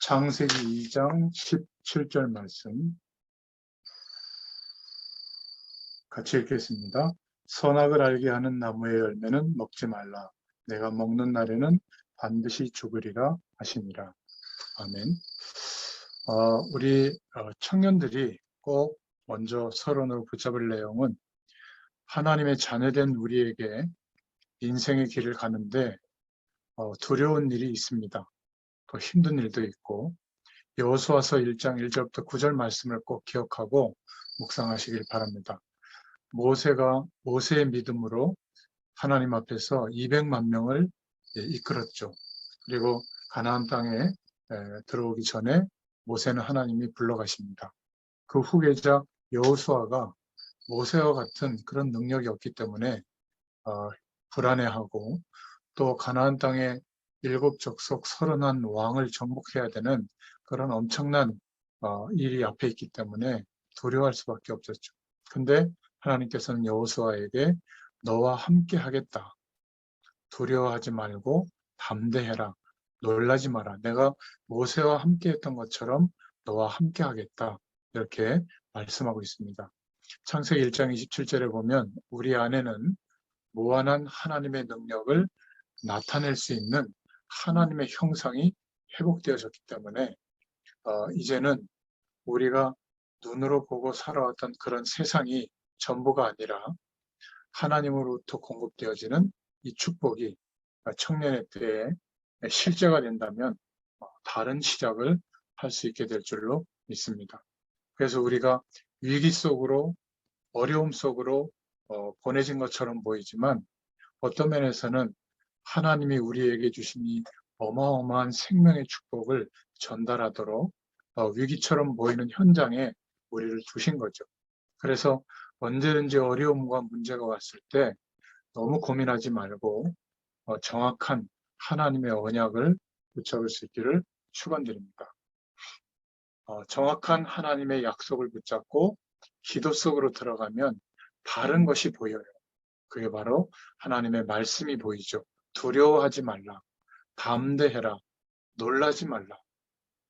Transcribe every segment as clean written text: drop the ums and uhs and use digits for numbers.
창세기 2장 17절 말씀 같이 읽겠습니다. 선악을 알게 하는 나무의 열매는 먹지 말라. 내가 먹는 날에는 반드시 죽으리라 하시니라. 아멘. 우리 청년들이 꼭 먼저 서론으로 붙잡을 내용은 하나님의 자녀된 우리에게 인생의 길을 가는데 두려운 일이 있습니다. 또 힘든 일도 있고 여호수아서 1장 1절부터 9절 말씀을 꼭 기억하고 묵상하시길 바랍니다. 모세의 믿음으로 하나님 앞에서 200만 명을 이끌었죠. 그리고 가나안 땅에 들어오기 전에 모세는 하나님이 불러가십니다. 그 후계자 여호수아가 모세와 같은 그런 능력이 없기 때문에 불안해하고 또 가나안 땅에 7족속 31 왕을 정복해야 되는 그런 엄청난 일이 앞에 있기 때문에 두려워할 수밖에 없었죠. 근데 하나님께서는 여호수아에게 너와 함께 하겠다. 두려워하지 말고 담대해라. 놀라지 마라. 내가 모세와 함께 했던 것처럼 너와 함께 하겠다. 이렇게 말씀하고 있습니다. 창세기 1장 27절에 보면 우리 안에는 무한한 하나님의 능력을 나타낼 수 있는 하나님의 형상이 회복되어졌기 때문에 이제는 우리가 눈으로 보고 살아왔던 그런 세상이 전부가 아니라 하나님으로부터 공급되어지는 이 축복이 청년의 때에 실제가 된다면 다른 시작을 할 수 있게 될 줄로 믿습니다. 그래서 우리가 위기 속으로 어려움 속으로 보내진 것처럼 보이지만 어떤 면에서는 하나님이 우리에게 주신 이 어마어마한 생명의 축복을 전달하도록 위기처럼 보이는 현장에 우리를 두신 거죠. 그래서 언제든지 어려움과 문제가 왔을 때 너무 고민하지 말고 정확한 하나님의 언약을 붙잡을 수 있기를 축원드립니다. 정확한 하나님의 약속을 붙잡고 기도 속으로 들어가면 다른 것이 보여요. 그게 바로 하나님의 말씀이 보이죠. 두려워하지 말라. 담대해라. 놀라지 말라.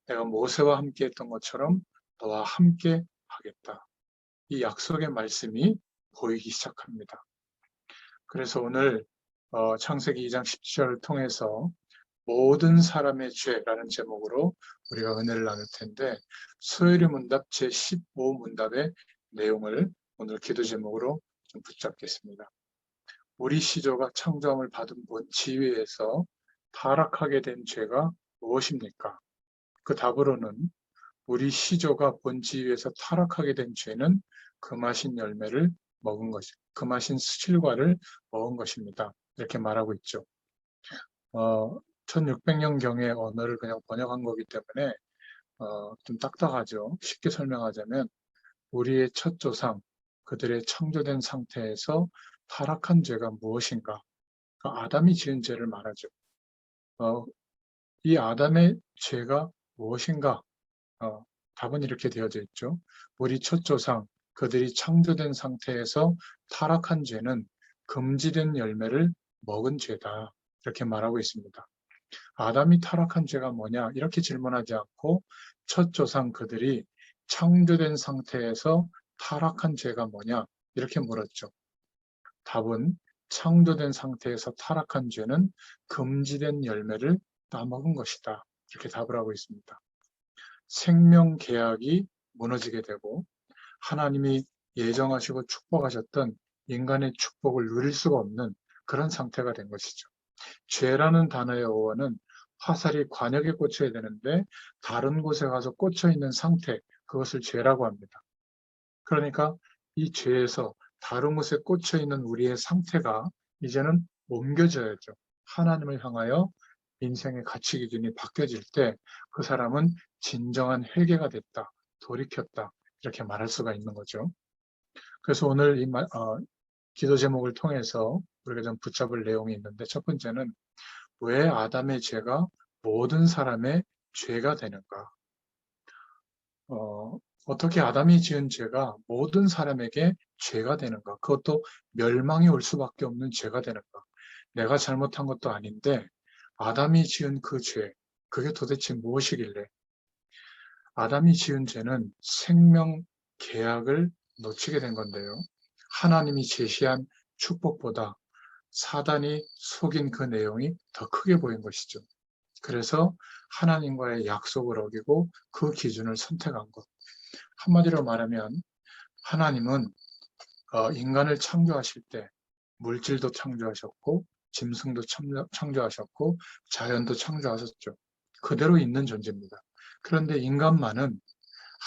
내가 모세와 함께 했던 것처럼 너와 함께 하겠다. 이 약속의 말씀이 보이기 시작합니다. 그래서 오늘 창세기 2장 17절을 통해서 모든 사람의 죄라는 제목으로 우리가 은혜를 나눌 텐데 소요리 문답 제15문답의 내용을 오늘 기도 제목으로 좀 붙잡겠습니다. 우리 시조가 창조함을 받은 본 지위에서 타락하게 된 죄가 무엇입니까? 그 답으로는 우리 시조가 본 지위에서 타락하게 된 죄는 금하신 열매를 먹은 것이, 금하신 실과를 먹은 것입니다. 이렇게 말하고 있죠. 1600년경의 언어를 그냥 번역한 거기 때문에 좀 딱딱하죠. 쉽게 설명하자면 우리의 첫 조상, 그들의 창조된 상태에서 타락한 죄가 무엇인가? 아담이 지은 죄를 말하죠. 이 아담의 죄가 무엇인가? 답은 이렇게 되어져 있죠. 우리 첫 조상, 그들이 창조된 상태에서 타락한 죄는 금지된 열매를 먹은 죄다. 이렇게 말하고 있습니다. 아담이 타락한 죄가 뭐냐? 이렇게 질문하지 않고 첫 조상 그들이 창조된 상태에서 타락한 죄가 뭐냐? 이렇게 물었죠. 답은 창조된 상태에서 타락한 죄는 금지된 열매를 따먹은 것이다. 이렇게 답을 하고 있습니다. 생명 계약이 무너지게 되고 하나님이 예정하시고 축복하셨던 인간의 축복을 누릴 수가 없는 그런 상태가 된 것이죠. 죄라는 단어의 어원은 화살이 관역에 꽂혀야 되는데 다른 곳에 가서 꽂혀 있는 상태, 그것을 죄라고 합니다. 그러니까 이 죄에서 다른 곳에 꽂혀 있는 우리의 상태가 이제는 옮겨져야죠. 하나님을 향하여 인생의 가치 기준이 바뀌어질 때 그 사람은 진정한 회개가 됐다, 돌이켰다 이렇게 말할 수가 있는 거죠. 그래서 오늘 이 기도 제목을 통해서 우리가 좀 붙잡을 내용이 있는데 첫 번째는 왜 아담의 죄가 모든 사람의 죄가 되는가? 어떻게 아담이 지은 죄가 모든 사람에게 죄가 되는가? 그것도 멸망이 올 수밖에 없는 죄가 되는가? 내가 잘못한 것도 아닌데 아담이 지은 그 죄, 그게 도대체 무엇이길래 아담이 지은 죄는 생명 계약을 놓치게 된 건데요. 하나님이 제시한 축복보다 사단이 속인 그 내용이 더 크게 보인 것이죠. 그래서 하나님과의 약속을 어기고 그 기준을 선택한 것. 한마디로 말하면 하나님은 인간을 창조하실 때 물질도 창조하셨고 짐승도 창조하셨고 자연도 창조하셨죠. 그대로 있는 존재입니다. 그런데 인간만은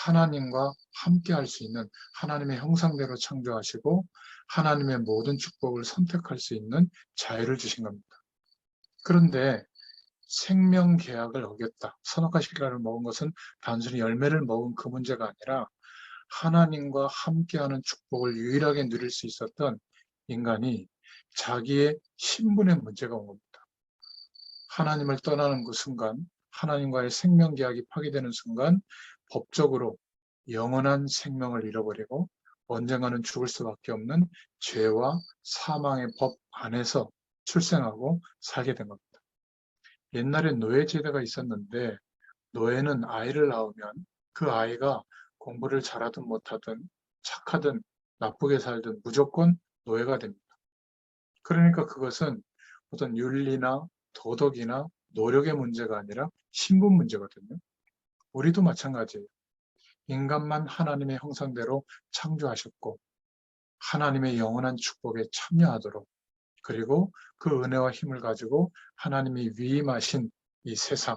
하나님과 함께 할 수 있는 하나님의 형상대로 창조하시고 하나님의 모든 축복을 선택할 수 있는 자유를 주신 겁니다. 그런데 생명 계약을 어겼다. 선악과 실과를 먹은 것은 단순히 열매를 먹은 그 문제가 아니라 하나님과 함께하는 축복을 유일하게 누릴 수 있었던 인간이 자기의 신분의 문제가 온 겁니다. 하나님을 떠나는 그 순간, 하나님과의 생명 계약이 파괴되는 순간 법적으로 영원한 생명을 잃어버리고 언젠가는 죽을 수밖에 없는 죄와 사망의 법 안에서 출생하고 살게 된 겁니다. 옛날에 노예제도가 있었는데 노예는 아이를 낳으면 그 아이가 공부를 잘하든 못하든 착하든 나쁘게 살든 무조건 노예가 됩니다. 그러니까 그것은 어떤 윤리나 도덕이나 노력의 문제가 아니라 신분 문제거든요. 우리도 마찬가지예요. 인간만 하나님의 형상대로 창조하셨고 하나님의 영원한 축복에 참여하도록 그리고 그 은혜와 힘을 가지고 하나님이 위임하신 이 세상,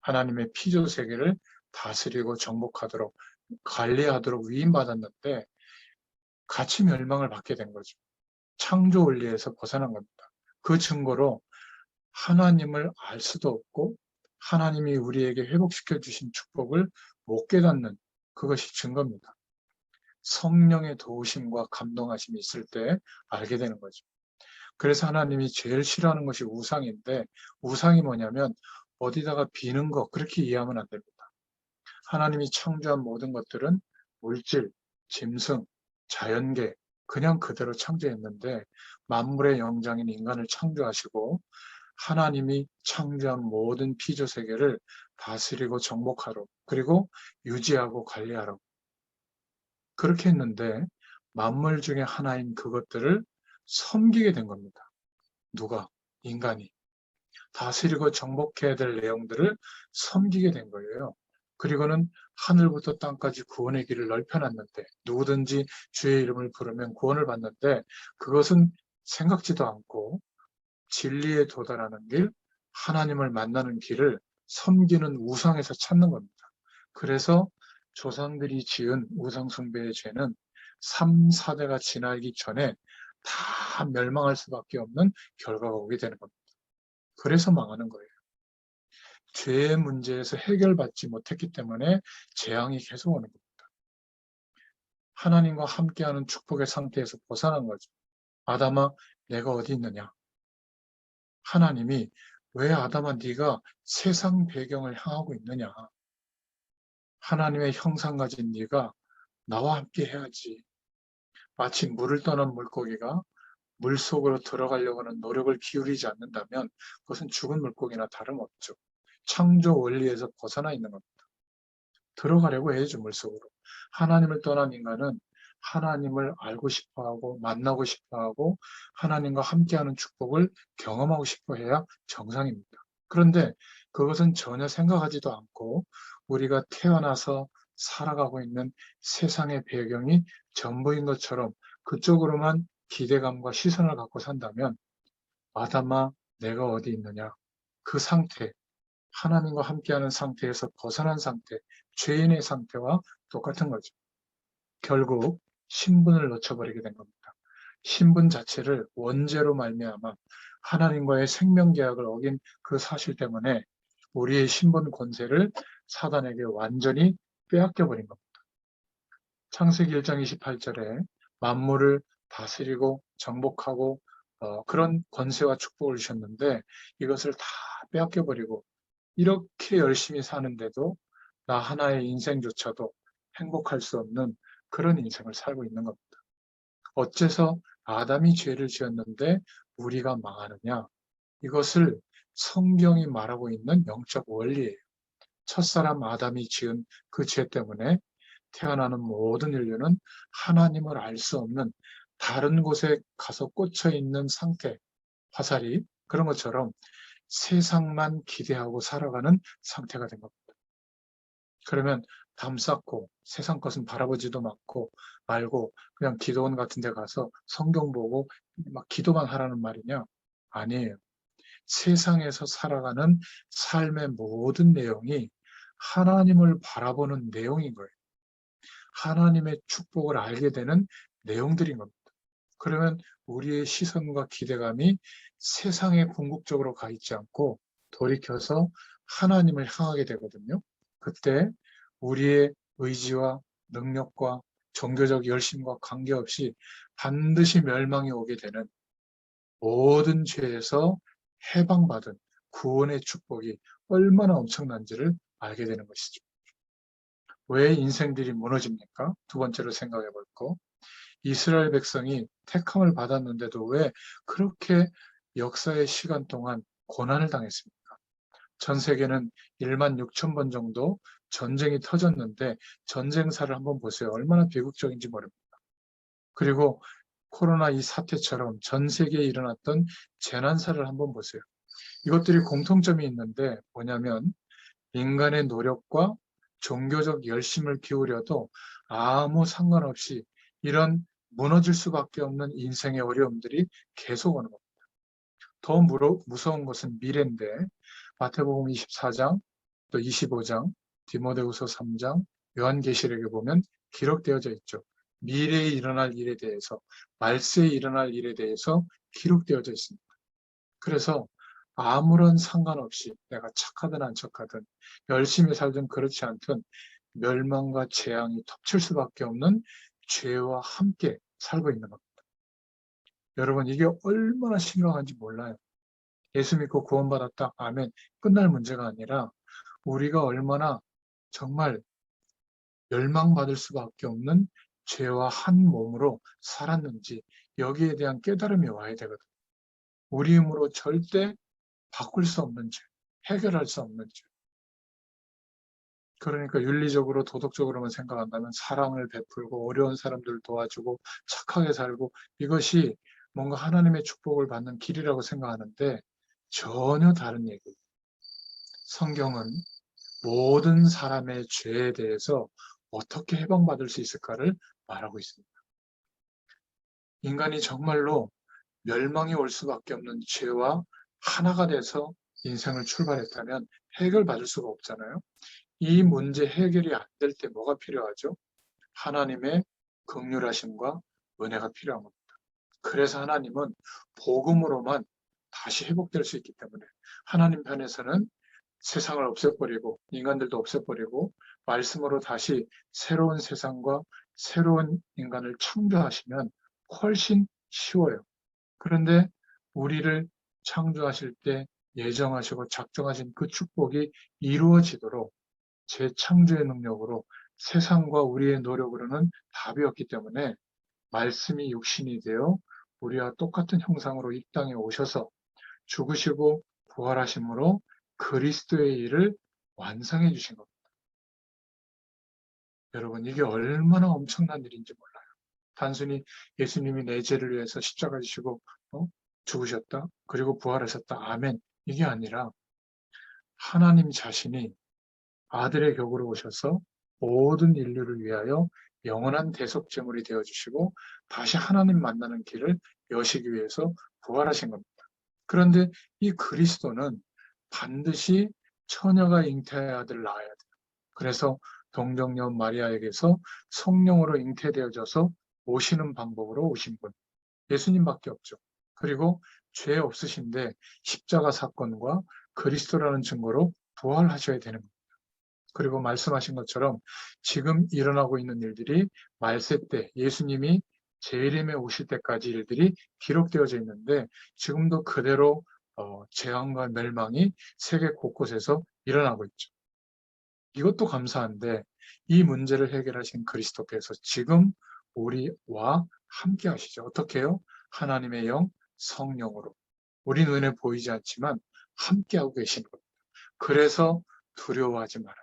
하나님의 피조 세계를 다스리고 정복하도록 관리하도록 위임받았는데 같이 멸망을 받게 된 거죠. 창조 원리에서 벗어난 겁니다. 그 증거로 하나님을 알 수도 없고 하나님이 우리에게 회복시켜 주신 축복을 못 깨닫는 그것이 증거입니다. 성령의 도우심과 감동하심이 있을 때 알게 되는 거죠. 그래서 하나님이 제일 싫어하는 것이 우상인데 우상이 뭐냐면 어디다가 비는 거 그렇게 이해하면 안 됩니다. 하나님이 창조한 모든 것들은 물질, 짐승, 자연계 그냥 그대로 창조했는데 만물의 영장인 인간을 창조하시고 하나님이 창조한 모든 피조 세계를 다스리고 정복하러 그리고 유지하고 관리하라고 그렇게 했는데 만물 중에 하나인 그것들을 섬기게 된 겁니다. 누가? 인간이. 다스리고 정복해야 될 내용들을 섬기게 된 거예요. 그리고는 하늘부터 땅까지 구원의 길을 넓혀놨는데 누구든지 주의 이름을 부르면 구원을 받는데 그것은 생각지도 않고 진리에 도달하는 길, 하나님을 만나는 길을 섬기는 우상에서 찾는 겁니다. 그래서 조상들이 지은 우상 숭배의 죄는 3, 4대가 지나기 전에 다 멸망할 수밖에 없는 결과가 오게 되는 겁니다. 그래서 망하는 거예요. 죄의 문제에서 해결받지 못했기 때문에 재앙이 계속 오는 겁니다. 하나님과 함께하는 축복의 상태에서 벗어난 거죠. 아담아, 내가 어디 있느냐? 하나님이 왜 아담아 네가 세상 배경을 향하고 있느냐? 하나님의 형상 가진 네가 나와 함께 해야지. 마치 물을 떠난 물고기가 물속으로 들어가려고 하는 노력을 기울이지 않는다면 그것은 죽은 물고기나 다름없죠. 창조 원리에서 벗어나 있는 겁니다. 들어가려고 해야죠, 물속으로. 하나님을 떠난 인간은 하나님을 알고 싶어하고 만나고 싶어하고 하나님과 함께하는 축복을 경험하고 싶어해야 정상입니다. 그런데 그것은 전혀 생각하지도 않고 우리가 태어나서 살아가고 있는 세상의 배경이 전부인 것처럼 그쪽으로만 기대감과 시선을 갖고 산다면 아담아 내가 어디 있느냐 그 상태 하나님과 함께하는 상태에서 벗어난 상태 죄인의 상태와 똑같은 거죠. 결국 신분을 놓쳐버리게 된 겁니다. 신분 자체를 원죄로 말미암아 하나님과의 생명계약을 어긴 그 사실 때문에 우리의 신분 권세를 사단에게 완전히 빼앗겨버린 겁니다. 창세기 1장 28절에 만물을 다스리고 정복하고 그런 권세와 축복을 주셨는데 이것을 다 빼앗겨버리고 이렇게 열심히 사는데도 나 하나의 인생조차도 행복할 수 없는 그런 인생을 살고 있는 겁니다. 어째서 아담이 죄를 지었는데 우리가 망하느냐? 이것을 성경이 말하고 있는 영적 원리예요. 첫사람 아담이 지은 그 죄 때문에 태어나는 모든 인류는 하나님을 알 수 없는 다른 곳에 가서 꽂혀 있는 상태, 화살이 그런 것처럼 세상만 기대하고 살아가는 상태가 된 겁니다. 그러면 담 쌓고 세상 것은 바라보지도 말고 그냥 기도원 같은 데 가서 성경 보고 막 기도만 하라는 말이냐? 아니에요. 세상에서 살아가는 삶의 모든 내용이 하나님을 바라보는 내용인 거예요. 하나님의 축복을 알게 되는 내용들인 겁니다. 그러면 우리의 시선과 기대감이 세상에 궁극적으로 가 있지 않고 돌이켜서 하나님을 향하게 되거든요. 그때 우리의 의지와 능력과 종교적 열심과 관계없이 반드시 멸망이 오게 되는 모든 죄에서 해방받은 구원의 축복이 얼마나 엄청난지를 알게 되는 것이죠. 왜 인생들이 무너집니까? 두 번째로 생각해 볼 거. 이스라엘 백성이 택함을 받았는데도 왜 그렇게 역사의 시간 동안 고난을 당했습니까? 전 세계는 1만 6천 번 정도 전쟁이 터졌는데 전쟁사를 한번 보세요. 얼마나 비극적인지 모릅니다. 그리고 코로나 이 사태처럼 전 세계에 일어났던 재난사를 한번 보세요. 이것들이 공통점이 있는데 뭐냐면 인간의 노력과 종교적 열심을 기울여도 아무 상관없이 이런 무너질 수밖에 없는 인생의 어려움들이 계속 오는 겁니다. 더 무서운 것은 미래인데 마태복음 24장, 또 25장, 디모데후서 3장, 요한계시록에 보면 기록되어져 있죠. 미래에 일어날 일에 대해서, 말세에 일어날 일에 대해서 기록되어져 있습니다. 그래서 아무런 상관없이 내가 착하든 안 착하든 열심히 살든 그렇지 않든 멸망과 재앙이 덮칠 수밖에 없는 죄와 함께 살고 있는 겁니다. 여러분 이게 얼마나 심각한지 몰라요. 예수 믿고 구원받았다. 아멘. 끝날 문제가 아니라 우리가 얼마나 정말 멸망받을 수밖에 없는 죄와 한 몸으로 살았는지 여기에 대한 깨달음이 와야 되거든요. 우리 힘으로 절대 바꿀 수 없는 죄, 해결할 수 없는 죄. 그러니까 윤리적으로 도덕적으로만 생각한다면 사랑을 베풀고 어려운 사람들 도와주고 착하게 살고 이것이 뭔가 하나님의 축복을 받는 길이라고 생각하는데 전혀 다른 얘기예요. 성경은 모든 사람의 죄에 대해서 어떻게 해방받을 수 있을까를 말하고 있습니다. 인간이 정말로 멸망이 올 수밖에 없는 죄와 하나가 돼서 인생을 출발했다면 해결받을 수가 없잖아요. 이 문제 해결이 안 될 때 뭐가 필요하죠? 하나님의 긍휼하심과 은혜가 필요한 겁니다. 그래서 하나님은 복음으로만 다시 회복될 수 있기 때문에 하나님 편에서는 세상을 없애버리고 인간들도 없애버리고 말씀으로 다시 새로운 세상과 새로운 인간을 창조하시면 훨씬 쉬워요. 그런데 우리를 창조하실 때 예정하시고 작정하신 그 축복이 이루어지도록 재창조의 능력으로 세상과 우리의 노력으로는 답이 없기 때문에 말씀이 육신이 되어 우리와 똑같은 형상으로 이 땅에 오셔서 죽으시고 부활하심으로 그리스도의 일을 완성해 주신 겁니다. 여러분 이게 얼마나 엄청난 일인지 몰라요. 단순히 예수님이 내 죄를 위해서 십자가 지시고 죽으셨다. 그리고 부활하셨다. 아멘. 이게 아니라 하나님 자신이 아들의 격으로 오셔서 모든 인류를 위하여 영원한 대속제물이 되어주시고 다시 하나님 만나는 길을 여시기 위해서 부활하신 겁니다. 그런데 이 그리스도는 반드시 처녀가 잉태의 아들을 낳아야 돼요. 그래서 동정녀 마리아에게서 성령으로 잉태되어져서 오시는 방법으로 오신 분, 예수님밖에 없죠. 그리고 죄 없으신데 십자가 사건과 그리스도라는 증거로 부활하셔야 되는 겁니다. 그리고 말씀하신 것처럼 지금 일어나고 있는 일들이 말세 때 예수님이 재림에 오실 때까지 일들이 기록되어져 있는데 지금도 그대로 재앙과 멸망이 세계 곳곳에서 일어나고 있죠. 이것도 감사한데 이 문제를 해결하신 그리스도께서 지금 우리와 함께 하시죠. 어떻게 해요? 하나님의 영, 성령으로. 우리 눈에 보이지 않지만 함께하고 계신 겁니다. 그래서 두려워하지 마라.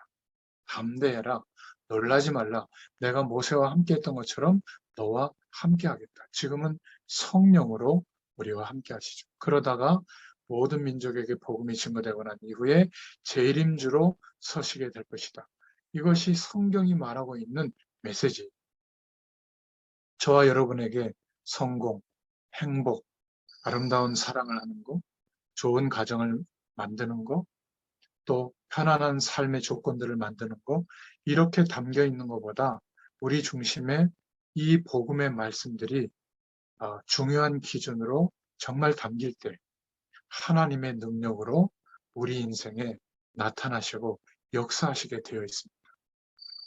담대해라. 놀라지 말라. 내가 모세와 함께 했던 것처럼 너와 함께 하겠다. 지금은 성령으로 우리와 함께 하시죠. 그러다가 모든 민족에게 복음이 증거되고 난 이후에 재림주로 서시게 될 것이다. 이것이 성경이 말하고 있는 메시지. 저와 여러분에게 성공, 행복, 아름다운 사랑을 하는 것, 좋은 가정을 만드는 것, 또 편안한 삶의 조건들을 만드는 것, 이렇게 담겨 있는 것보다 우리 중심에 이 복음의 말씀들이 중요한 기준으로 정말 담길 때 하나님의 능력으로 우리 인생에 나타나시고 역사하시게 되어 있습니다.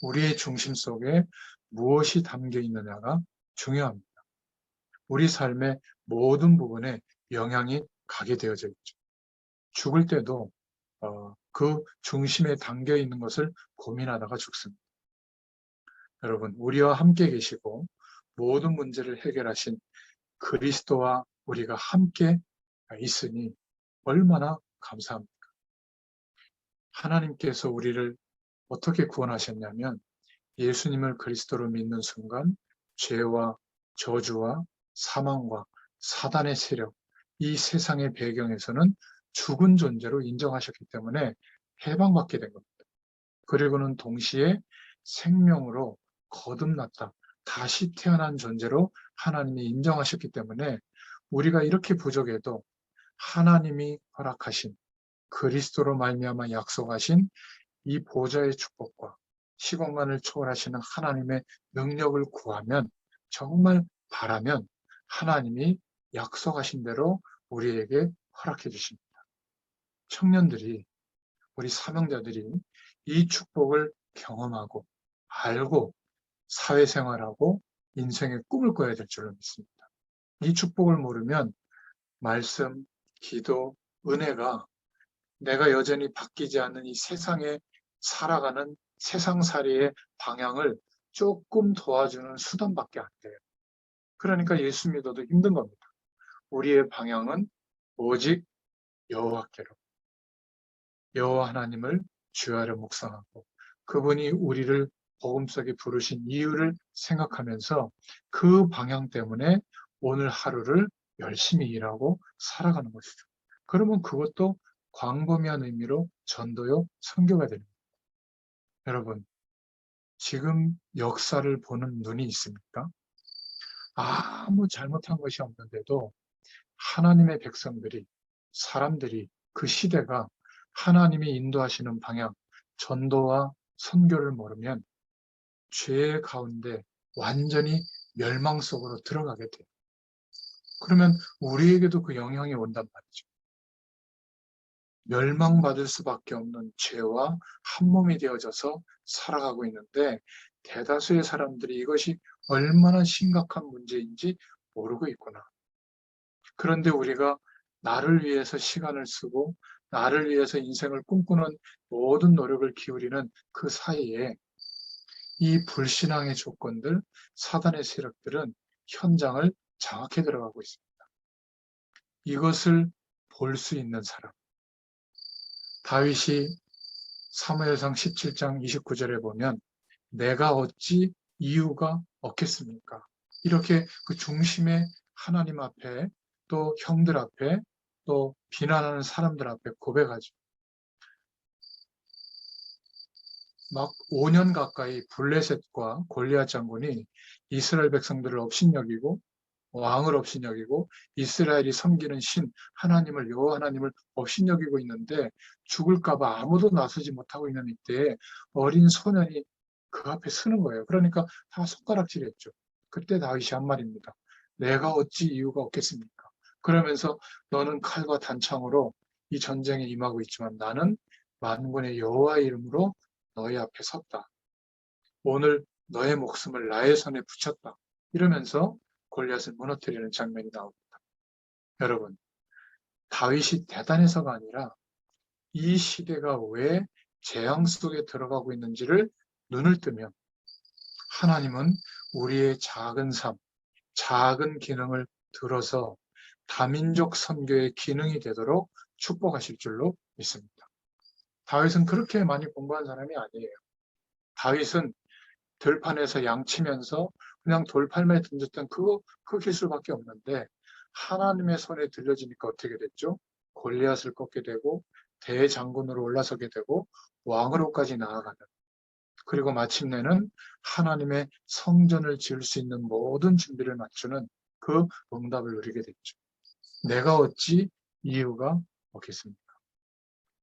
우리의 중심 속에 무엇이 담겨 있느냐가 중요합니다. 우리 삶의 모든 부분에 영향이 가게 되어져 있죠. 죽을 때도 그 중심에 담겨 있는 것을 고민하다가 죽습니다. 여러분, 우리와 함께 계시고 모든 문제를 해결하신 그리스도와 우리가 함께 있으니 얼마나 감사합니까? 하나님께서 우리를 어떻게 구원하셨냐면 예수님을 그리스도로 믿는 순간 죄와 저주와 사망과 사단의 세력, 이 세상의 배경에서는 죽은 존재로 인정하셨기 때문에 해방받게 된 겁니다. 그리고는 동시에 생명으로 거듭났다, 다시 태어난 존재로 하나님이 인정하셨기 때문에 우리가 이렇게 부족해도 하나님이 허락하신 그리스도로 말미암아 약속하신 이 보좌의 축복과 시공간을 초월하시는 하나님의 능력을 구하면, 정말 바라면 하나님이 약속하신 대로 우리에게 허락해 주십니다. 청년들이, 우리 사명자들이 이 축복을 경험하고 알고 사회생활하고 인생의 꿈을 꿔야 될 줄로 믿습니다. 이 축복을 모르면 말씀, 기도, 은혜가 내가 여전히 바뀌지 않는 이 세상에 살아가는 세상살이의 방향을 조금 도와주는 수단밖에 안 돼요. 그러니까 예수 믿어도 힘든 겁니다. 우리의 방향은 오직 여호와께로, 여호와 하나님을 주야로 묵상하고 그분이 우리를 복음 속에 부르신 이유를 생각하면서 그 방향 때문에 오늘 하루를 열심히 일하고 살아가는 것이죠. 그러면 그것도 광범위한 의미로 전도요, 선교가 됩니다. 여러분, 지금 역사를 보는 눈이 있습니까? 아무 잘못한 것이 없는데도 하나님의 백성들이, 사람들이, 그 시대가 하나님이 인도하시는 방향, 전도와 선교를 모르면 죄 가운데 완전히 멸망 속으로 들어가게 돼요. 그러면 우리에게도 그 영향이 온단 말이죠. 멸망받을 수밖에 없는 죄와 한 몸이 되어져서 살아가고 있는데 대다수의 사람들이 이것이 얼마나 심각한 문제인지 모르고 있구나. 그런데 우리가 나를 위해서 시간을 쓰고 나를 위해서 인생을 꿈꾸는 모든 노력을 기울이는 그 사이에 이 불신앙의 조건들, 사단의 세력들은 현장을 장악해 들어가고 있습니다. 이것을 볼 수 있는 사람, 다윗이 사무엘상 17장 29절에 보면 내가 어찌 이유가 없겠습니까? 이렇게 그 중심에 하나님 앞에, 또 형들 앞에, 또 비난하는 사람들 앞에 고백하죠. 막 5년 가까이 블레셋과 골리앗 장군이 이스라엘 백성들을 업신여기고 왕을 업신여기고 이스라엘이 섬기는 신 하나님을, 여호와 하나님을 업신여기고 있는데 죽을까 봐 아무도 나서지 못하고 있는 이때에 어린 소년이 그 앞에 서는 거예요. 그러니까 다 손가락질했죠. 그때 다윗이 한 말입니다. 내가 어찌 이유가 없겠습니까? 그러면서 너는 칼과 단창으로 이 전쟁에 임하고 있지만 나는 만군의 여호와의 이름으로 너희 앞에 섰다. 오늘 너의 목숨을 나의 손에 붙였다. 이러면서 골리앗을 무너뜨리는 장면이 나옵니다. 여러분, 다윗이 대단해서가 아니라 이 시대가 왜 재앙 속에 들어가고 있는지를 눈을 뜨면 하나님은 우리의 작은 삶, 작은 기능을 들어서 다민족 선교의 기능이 되도록 축복하실 줄로 믿습니다. 다윗은 그렇게 많이 공부한 사람이 아니에요. 다윗은 들판에서 양치면서 그냥 돌팔매에 던졌던 그 기술밖에 없는데 하나님의 손에 들려지니까 어떻게 됐죠? 골리앗을 꺾게 되고 대장군으로 올라서게 되고 왕으로까지 나아가는, 그리고 마침내는 하나님의 성전을 지을 수 있는 모든 준비를 맞추는 그 응답을 누리게 됐죠. 내가 어찌 이유가 없겠습니까?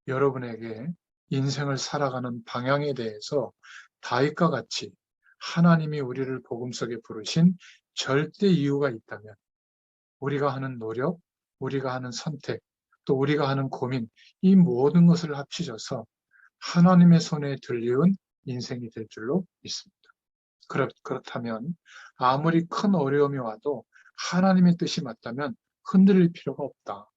여러분에게 인생을 살아가는 방향에 대해서 다윗과 같이 하나님이 우리를 복음 속에 부르신 절대 이유가 있다면 우리가 하는 노력, 우리가 하는 선택, 또 우리가 하는 고민, 이 모든 것을 합치셔서 하나님의 손에 들리운 인생이 될 줄로 믿습니다. 그렇다면 아무리 큰 어려움이 와도 하나님의 뜻이 맞다면 흔들릴 필요가 없다.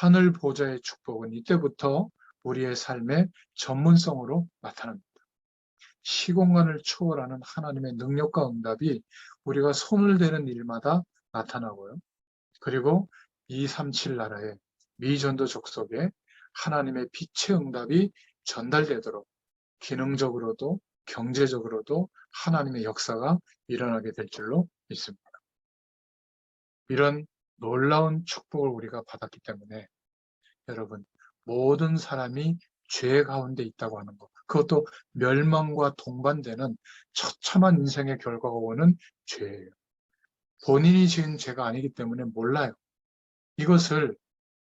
하늘 보좌의 축복은 이때부터 우리의 삶의 전문성으로 나타납니다. 시공간을 초월하는 하나님의 능력과 응답이 우리가 손을 대는 일마다 나타나고요. 그리고 237 나라의 미전도 족속에 하나님의 빛의 응답이 전달되도록 기능적으로도 경제적으로도 하나님의 역사가 일어나게 될 줄로 믿습니다. 이런 놀라운 축복을 우리가 받았기 때문에 여러분, 모든 사람이 죄 가운데 있다고 하는 것, 그것도 멸망과 동반되는 처참한 인생의 결과가 오는 죄예요. 본인이 지은 죄가 아니기 때문에 몰라요. 이것을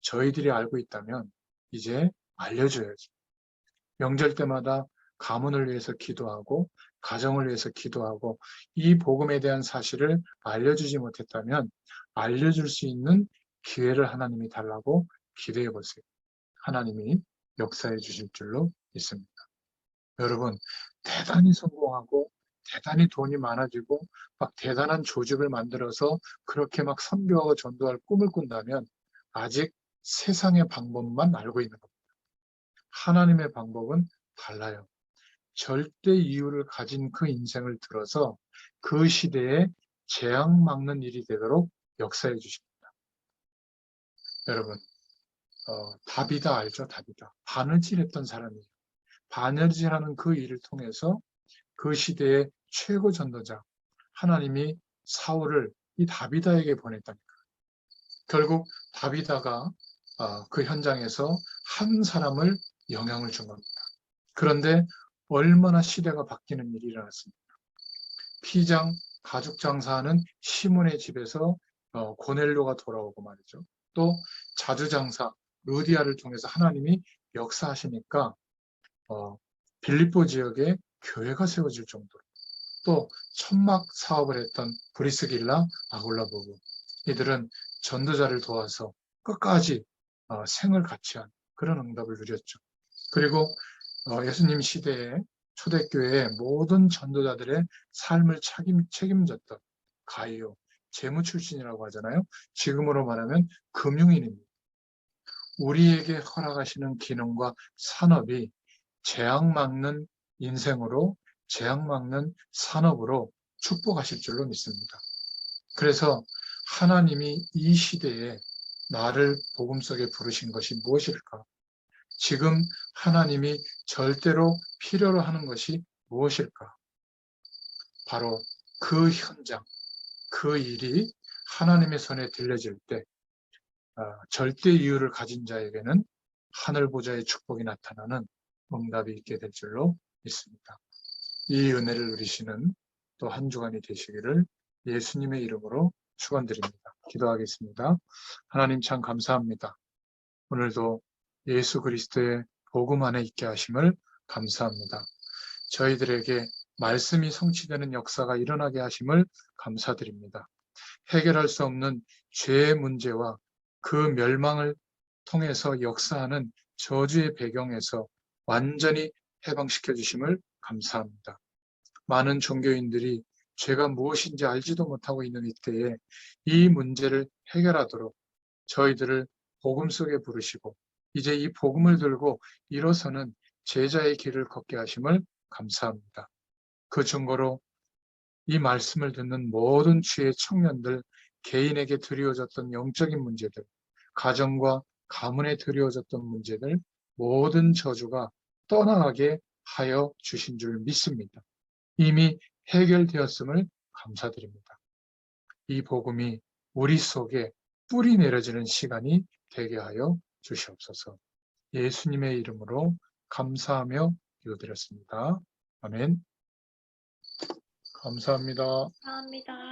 저희들이 알고 있다면 이제 알려줘야죠. 명절 때마다 가문을 위해서 기도하고 가정을 위해서 기도하고 이 복음에 대한 사실을 알려주지 못했다면 알려줄 수 있는 기회를 하나님이 달라고 기대해 보세요. 하나님이 역사해 주실 줄로 믿습니다. 여러분, 대단히 성공하고 대단히 돈이 많아지고 막 대단한 조직을 만들어서 그렇게 막 선교하고 전도할 꿈을 꾼다면 아직 세상의 방법만 알고 있는 겁니다. 하나님의 방법은 달라요. 절대 이유를 가진 그 인생을 들어서 그 시대에 재앙 막는 일이 되도록 역사해 주십니다. 여러분, 다비다 알죠? 다비다. 바느질했던 사람이에요. 바느질하는 그 일을 통해서 그 시대의 최고 전도자 하나님이 사울을 이 다비다에게 보냈다니까. 결국 다비다가 그 현장에서 한 사람을 영향을 준 겁니다. 그런데 얼마나 시대가 바뀌는 일이 일어났습니까? 피장, 가죽 장사하는 시몬의 집에서 고넬료가 돌아오고 말이죠. 또 자주장사 루디아를 통해서 하나님이 역사하시니까 빌립보 지역에 교회가 세워질 정도로, 또 천막 사업을 했던 브리스길라 아굴라 부부, 이들은 전도자를 도와서 끝까지 생을 같이 한 그런 응답을 누렸죠. 그리고 예수님 시대에 초대교회의 모든 전도자들의 삶을 책임졌던 가이오, 재무 출신이라고 하잖아요. 지금으로 말하면 금융인입니다. 우리에게 허락하시는 기능과 산업이 재앙 막는 인생으로, 재앙 막는 산업으로 축복하실 줄로 믿습니다. 그래서 하나님이 이 시대에 나를 복음 속에 부르신 것이 무엇일까? 지금 하나님이 절대로 필요로 하는 것이 무엇일까? 바로 그 현장, 그 일이 하나님의 손에 들려질 때 절대 이유를 가진 자에게는 하늘 보좌의 축복이 나타나는 응답이 있게 될 줄로 믿습니다. 이 은혜를 누리시는 또 한 주간이 되시기를 예수님의 이름으로 축원드립니다. 기도하겠습니다. 하나님 참 감사합니다. 오늘도 예수 그리스도의 복음 안에 있게 하심을 감사합니다. 저희들에게 말씀이 성취되는 역사가 일어나게 하심을 감사드립니다. 해결할 수 없는 죄의 문제와 그 멸망을 통해서 역사하는 저주의 배경에서 완전히 해방시켜 주심을 감사합니다. 많은 종교인들이 죄가 무엇인지 알지도 못하고 있는 이때에 이 문제를 해결하도록 저희들을 복음 속에 부르시고 이제 이 복음을 들고 일어서는 제자의 길을 걷게 하심을 감사합니다. 그 증거로 이 말씀을 듣는 모든 주의 청년들, 개인에게 드리워졌던 영적인 문제들, 가정과 가문에 드리워졌던 문제들 모든 저주가 떠나가게 하여 주신 줄 믿습니다. 이미 해결되었음을 감사드립니다. 이 복음이 우리 속에 뿌리 내려지는 시간이 되게 하여 주시옵소서. 예수님의 이름으로 감사하며 기도드렸습니다. 아멘. 감사합니다. 감사합니다.